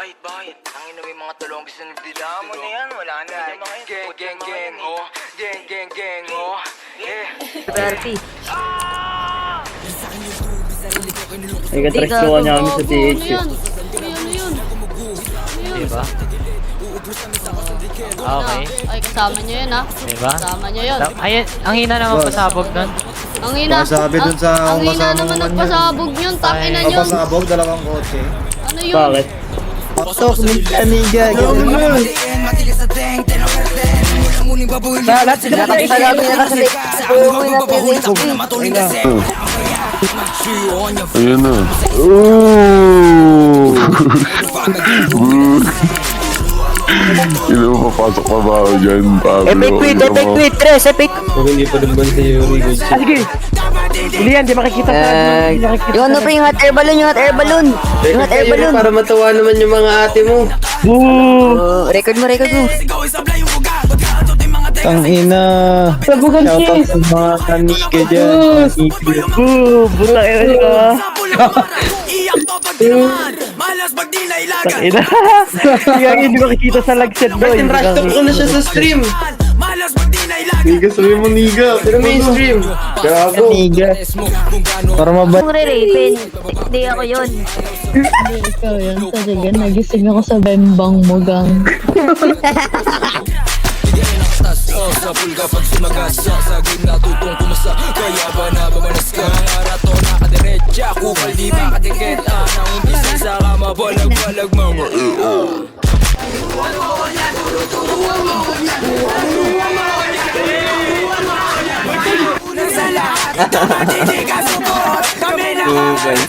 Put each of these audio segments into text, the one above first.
Bakit? Ang ina may mga tulong gusto ng dila mo na yan. Wala na. Geng, oh. Geng, oh. Bertie. Ay, katrastuhan niya kami sa TH. Ano yun? Diba? Okay. Ay, kasama nyo yun, ha? Diba? Kasama nyo yun. Ayun, ang hina naman pasabog nun. Ang hina. Masabi dun sa Ang hina kasama naman mo nagpasabog yun. Tangina Ay. nyo. Pasabog, dalawang kotse. Ano yun? Bakit? Pasok, amiga. Lahat sila nakasalabi niya kasi Ayan na. Ooh! Hindi mo papasok pa ba ako dyan, Pablo? Epic quit, Tres, epic. Hindi pa dumban si Yuri. Sige. Hindi yan, di makikita sa Yung ano pa yung hot air balloon, yung hot air balloon. Yung hot air balloon. Para matawa naman yung mga ate mo. Record mo. Ang ina. Sabugan Shoutout sa mga kaniga dyan. Butang ina siya. Tang ina. Kaya hindi makikita sa lagset doon. Tinrastok ko na siya sa stream. Niga, sabi mo niga. Pero may stream. Gago. Niga. Para mabalik. Kung re-rapin, hindi ako yun. Hindi, ikaw yun. Talaga, nagising ako sa bembang mo, gang. Sa pulga pag sumagasa sa gitna tutong kumasa. Kaya ba nababanas ka? Arato nakadiretsa, kupal di makadiketa. Nang umpisa sa kamabalag-balag mga Kami na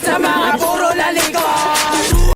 sa mga puro